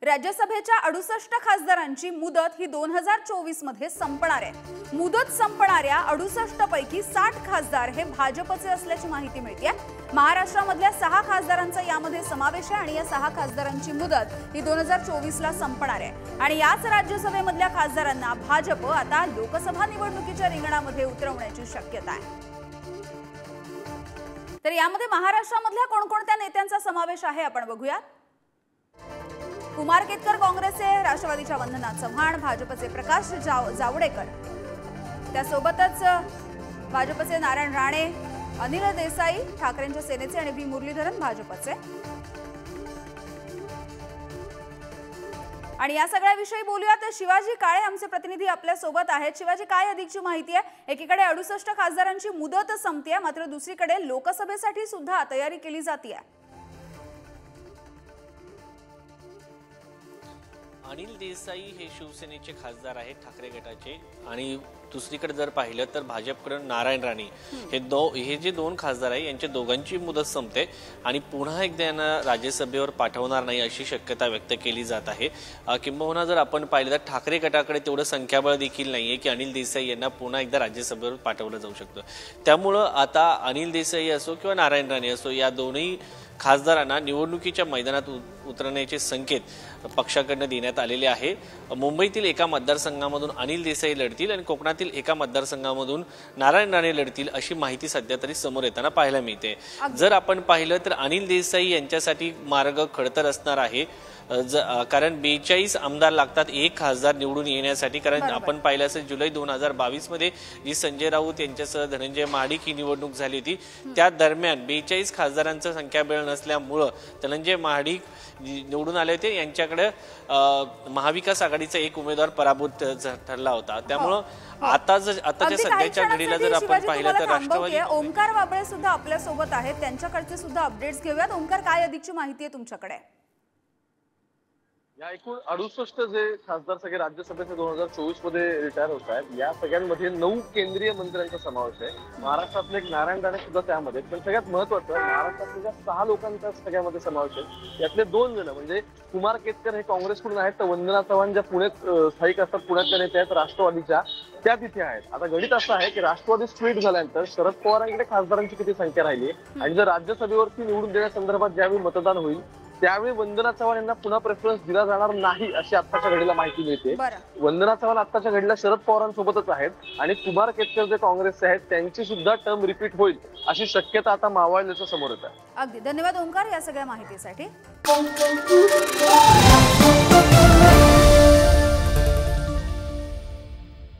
राज्यसभेच्या 68 खासदारांची मुदत ही 2024 मध्ये संपणार आहे। मुदत संपणाऱ्या 68 पैकी 60 खासदार हे भाजपचे असल्याची माहिती मिळते। महाराष्ट्रामधल्या 6 खासदारांचा यामध्ये समावेश आहे आणि या 6 खासदारांची मुदत ही 2024 ला संपणार आहे आणि याच राज्यसभेमधल्या खासदारांना भाजप आता लोकसभा निवडणुकीच्या रिंगणामध्ये उतरवण्याची शक्यता आहे। तर यामध्ये महाराष्ट्रामधल्या कोणकोणत्या नेत्यांचा समावेश आहे आपण बघूया। कुमार केतकर काँग्रेसचे, राष्ट्रवादीच्या वंदना चव्हाण, भाजपचे प्रकाश जावडेकर, त्यासोबतच भाजपचे नारायण राणे, अनिल देसाई ठाकरेंच्या सेनेचे आणि व्ही मुरलीधरन भाजपचे। आणि या सगळ्याविषयी बोलूया तर शिवाजी काळे आमचे प्रतिनिधी आपल्या सोबत आहेत। शिवाजी, काय अधिकची माहिती आहे? एकीकडे 68 खासदारांची मुदत संपते मात्र दुसरीकडे लोकसभेसाठी सुद्धा तयारी केली जाते। अनिल देसाई हे शिवसेनेचे खासदार आहेत ठाकरे गटाचे आणि दुसरीकडे जर पाहिलं तर भाजपकडे नारायण राणे हे जे दोन खासदार आहेत यांच्या दोघांची मुदत संपते आणि पुन्हा एकदा यांना राज्यसभेवर पाठवणार नाही अशी शक्यता व्यक्त केली जात आहे। किंबहुना जर आपण पाहिलं तर ठाकरे गटाकडे तेवढं संख्याबळ देखील नाहीये की अनिल देसाई यांना पुन्हा एकदा राज्यसभेवर पाठवलं जाऊ शकतं। त्यामुळे आता अनिल देसाई असो किंवा नारायण राणे असो या दोन्ही खासदारांना निवडणुकीच्या मैदानात उतरण्याचे संकेत पक्षाकडून देण्यात आलेले आहे। मुंबईतील एका मतदारसंघामधून अनिल देसाई लढतील आणि कोकणातील एका मतदारसंघामधून नारायण राणे लढतील अशी माहिती सध्या तरी समोर येताना पाहायला मिळते। जर आपण पाहिलं तर अनिल देसाई यांच्यासाठी मार्ग खडतर असणार आहे कारण 42 आमदार लागतात एक खासदार निवडून येण्यासाठी। कारण आपण पाहिलं असेल जुलै 2022 मध्ये जी संजय राऊत यांच्यासह धनंजय महाडिक ही निवडणूक झाली होती त्या दरम्यान 42 खासदारांचं संख्याबळ नसल्यामुळे धनंजय महाडिक निवडून आले होते। यांच्याकडे महाविकास आघाडीचा एक उमेदवार पराभूत ठरला होता। त्यामुळे आताच्या सध्याच्या घडीला जर आपण पाहिलं तर राष्ट्रवादी ओमकार वाबळे सुद्धा आपल्या सोबत आहेत, त्यांच्याकडचे सुद्धा अपडेट्स घेऊयात। ओमकार, काय अधिकची माहिती आहे तुमच्याकडे? या एकूण 68 जे खासदार सगळे राज्यसभेचे 2024 मध्ये रिटायर होत आहेत या सगळ्यांमध्ये 9 केंद्रीय मंत्र्यांचा समावेश आहे। महाराष्ट्रातले एक नारायण राणे सुद्धा त्यामध्ये, पण सगळ्यात महत्वाचं महाराष्ट्रातल्या 6 लोकांचा सगळ्यामध्ये समावेश आहे। यातले 2 जण म्हणजे कुमार केतकर हे काँग्रेसकडून आहेत तर वंदना चव्हाण ज्या पुण्यात स्थायिक असतात, पुण्यातल्या नेत्या आहेत राष्ट्रवादीच्या, त्या तिथे आहेत। आता गणित असं आहे की राष्ट्रवादी स्प्लिट झाल्यानंतर शरद पवारांकडे खासदारांची किती संख्या राहिली आणि जर राज्यसभेवरती निवडून देण्यासंदर्भात ज्यावेळी मतदान होईल त्यावेळी वंदना चव्हाण यांना पुन्हा प्रेफरन्स दिला जाणार नाही अशी आत्ताच्या घडीला माहिती मिळते। वंदना चव्हाण आत्ताच्या घडीला शरद पवारांसोबतच आहेत आणि कुमार केतकर जे काँग्रेसचे आहेत त्यांची सुद्धा टर्म रिपीट होईल अशी शक्यता आता मावळल्याचं समोर येत आहे। अगदी धन्यवाद ओमकार या सगळ्या माहितीसाठी।